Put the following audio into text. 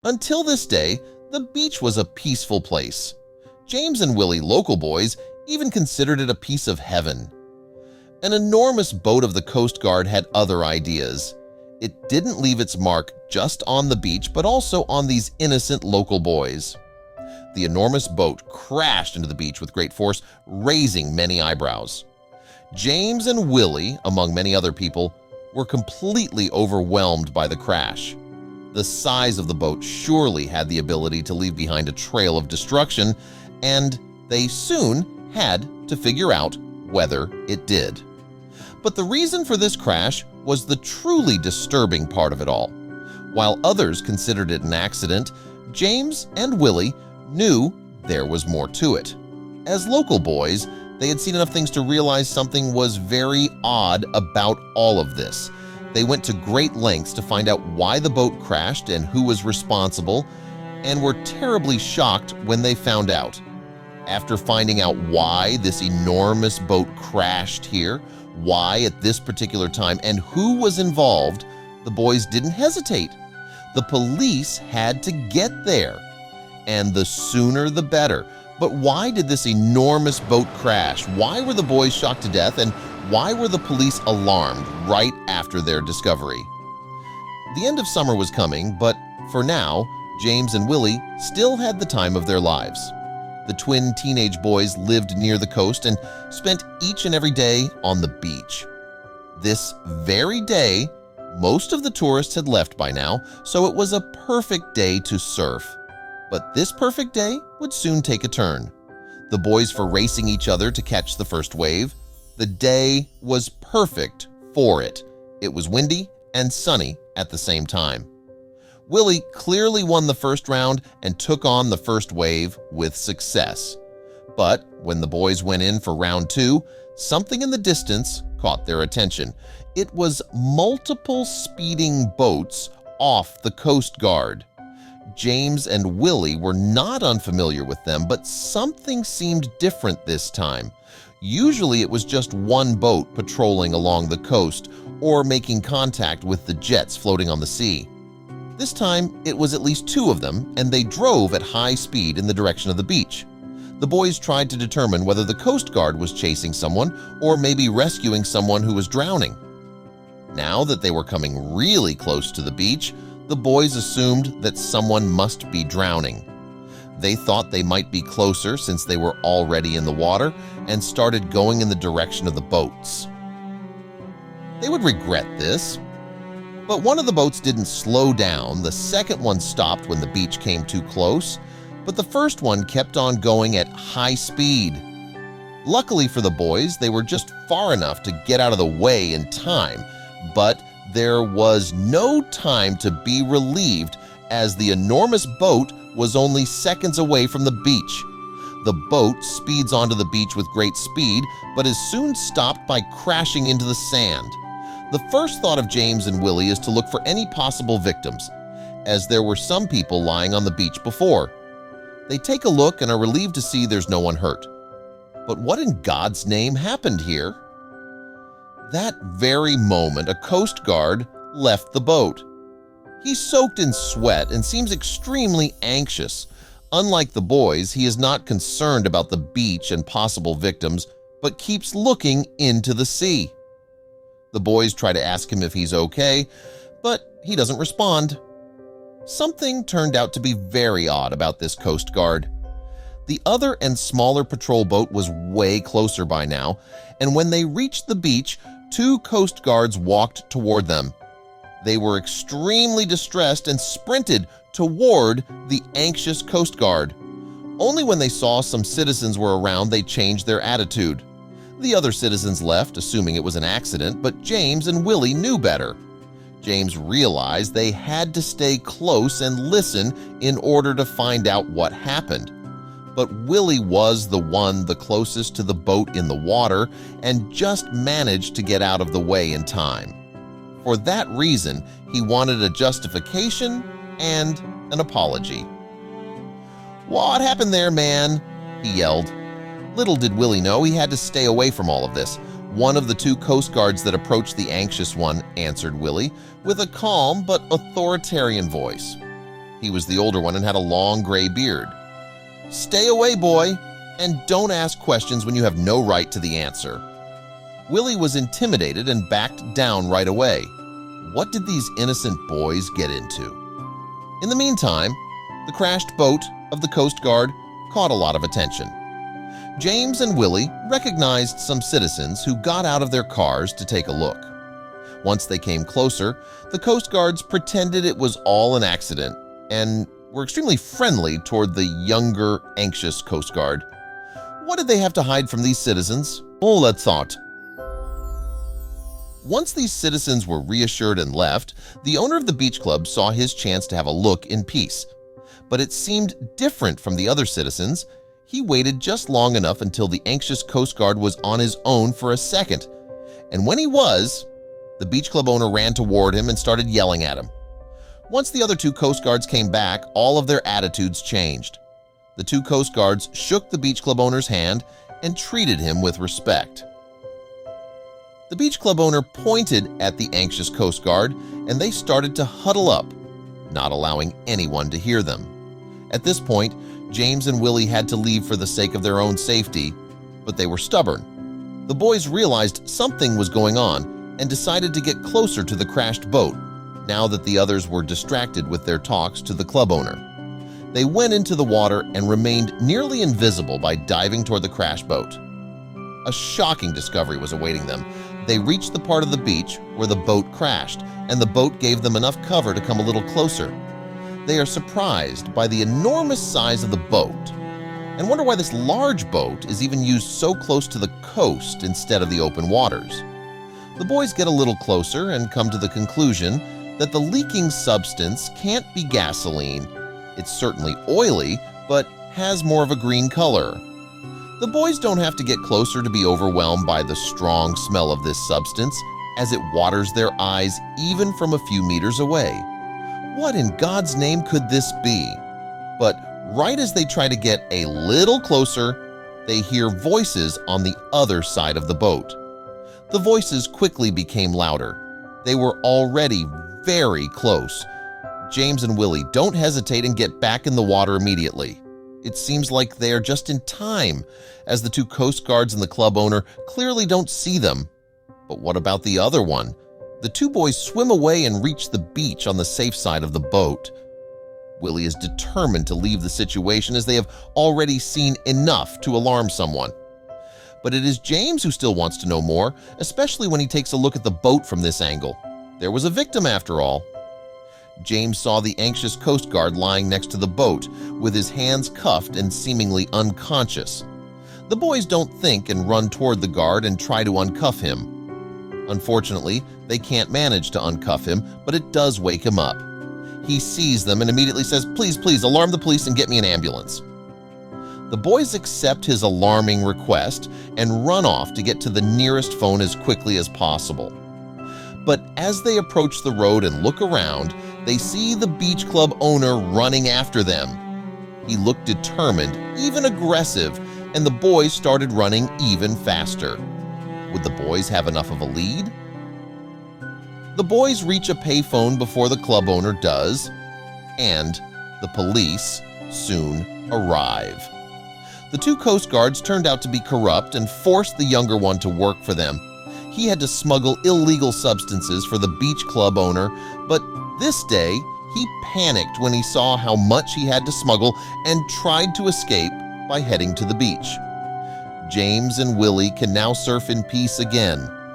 Until this day, the beach was a peaceful place. James and Willie, local boys, even considered it a piece of heaven. An enormous boat of the Coast Guard had other ideas. It didn't leave its mark just on the beach, but also on these innocent local boys. The enormous boat crashed into the beach with great force, raising many eyebrows. James and Willie, among many other people, were completely overwhelmed by the crash. The size of the boat surely had the ability to leave behind a trail of destruction, and they soon had to figure out whether it did. But the reason for this crash was the truly disturbing part of it all. While others considered it an accident, James and Willie knew there was more to it. As local boys, they had seen enough things to realize something was very odd about all of this. They went to great lengths to find out why the boat crashed and who was responsible, and were terribly shocked when they found out. After finding out why this enormous boat crashed here, why at this particular time, and who was involved, the boys didn't hesitate. The police had to get there, and the sooner the better. But why did this enormous boat crash? Why were the boys shocked to death, and why were the police alarmed right after their discovery? The end of summer was coming, but for now, James and Willie still had the time of their lives. The twin teenage boys lived near the coast and spent each and every day on the beach. This very day, most of the tourists had left by now, so it was a perfect day to surf. But this perfect day would soon take a turn. The boys were racing each other to catch the first wave. The day was perfect for it. It was windy and sunny at the same time. Willie clearly won the first round and took on the first wave with success. But when the boys went in for round two, something in the distance caught their attention. It was multiple speeding boats off the Coast Guard. James and Willie were not unfamiliar with them, but something seemed different this time. Usually it was just one boat patrolling along the coast or making contact with the jets floating on the sea. This time it was at least two of them, and they drove at high speed in the direction of the beach. The boys tried to determine whether the Coast Guard was chasing someone or maybe rescuing someone who was drowning. Now that they were coming really close to the beach, the boys assumed that someone must be drowning. They thought they might be closer since they were already in the water and started going in the direction of the boats. They would regret this. But one of the boats didn't slow down. The second one stopped when the beach came too close, but the first one kept on going at high speed. Luckily for the boys, they were just far enough to get out of the way in time, but there was no time to be relieved as the enormous boat was only seconds away from the beach. The boat speeds onto the beach with great speed, but is soon stopped by crashing into the sand. The first thought of James and Willie is to look for any possible victims, as there were some people lying on the beach before. They take a look and are relieved to see there's no one hurt. But what in God's name happened here? That very moment, a Coast Guard left the boat. He's soaked in sweat and seems extremely anxious. Unlike the boys, he is not concerned about the beach and possible victims, but keeps looking into the sea. The boys try to ask him if he's okay, but he doesn't respond. Something turned out to be very odd about this Coast Guard. The other and smaller patrol boat was way closer by now, and when they reached the beach, two Coast Guards walked toward them. They were extremely distressed and sprinted toward the anxious Coast Guard. Only when they saw some citizens were around they changed their attitude. The other citizens left, assuming it was an accident, but James and Willie knew better. James realized they had to stay close and listen in order to find out what happened. But Willie was the one the closest to the boat in the water and just managed to get out of the way in time. For that reason, he wanted a justification and an apology. "What happened there, man?" he yelled. Little did Willie know he had to stay away from all of this. One of the two Coast Guards that approached the anxious one answered Willie with a calm but authoritarian voice. He was the older one and had a long gray beard. "Stay away, boy, and don't ask questions when you have no right to the answer." Willie was intimidated and backed down right away. What did these innocent boys get into? In the meantime, the crashed boat of the Coast Guard caught a lot of attention. James and Willie recognized some citizens who got out of their cars to take a look. Once they came closer, the Coast Guards pretended it was all an accident and were extremely friendly toward the younger, anxious Coast Guard. What did they have to hide from these citizens? Oh, let's thought. Once these citizens were reassured and left, the owner of the beach club saw his chance to have a look in peace. But it seemed different from the other citizens. He waited just long enough until the anxious Coast Guard was on his own for a second. And when he was, the beach club owner ran toward him and started yelling at him. Once the other two Coast Guards came back, all of their attitudes changed. The two Coast Guards shook the beach club owner's hand and treated him with respect. The beach club owner pointed at the anxious Coast Guard and they started to huddle up, not allowing anyone to hear them. At this point, James and Willie had to leave for the sake of their own safety, but they were stubborn. The boys realized something was going on and decided to get closer to the crashed boat, now that the others were distracted with their talks to the club owner. They went into the water and remained nearly invisible by diving toward the crashed boat. A shocking discovery was awaiting them. They reached the part of the beach where the boat crashed, and the boat gave them enough cover to come a little closer. They are surprised by the enormous size of the boat and wonder why this large boat is even used so close to the coast instead of the open waters. The boys get a little closer and come to the conclusion that the leaking substance can't be gasoline. It's certainly oily, but has more of a green color. The boys don't have to get closer to be overwhelmed by the strong smell of this substance, as it waters their eyes even from a few meters away. What in God's name could this be? But right as they try to get a little closer, they hear voices on the other side of the boat. The voices quickly became louder. They were already very close. James and Willie don't hesitate and get back in the water immediately. It seems like they are just in time, as the two Coast Guards and the club owner clearly don't see them. But what about the other one? The two boys swim away and reach the beach on the safe side of the boat. Willie is determined to leave the situation, as they have already seen enough to alarm someone. But it is James who still wants to know more, especially when he takes a look at the boat from this angle. There was a victim after all. James saw the anxious Coast Guard lying next to the boat with his hands cuffed and seemingly unconscious. The boys don't think and run toward the guard and try to uncuff him. Unfortunately, they can't manage to uncuff him, but it does wake him up. He sees them and immediately says, "Please, please, alarm the police and get me an ambulance." The boys accept his alarming request and run off to get to the nearest phone as quickly as possible. But as they approach the road and look around, they see the beach club owner running after them. He looked determined, even aggressive, and the boys started running even faster. Would the boys have enough of a lead? The boys reach a payphone before the club owner does, and the police soon arrive. The two Coast Guards turned out to be corrupt and forced the younger one to work for them. He had to smuggle illegal substances for the beach club owner, but this day he panicked when he saw how much he had to smuggle and tried to escape by heading to the beach. James and Willie can now surf in peace again,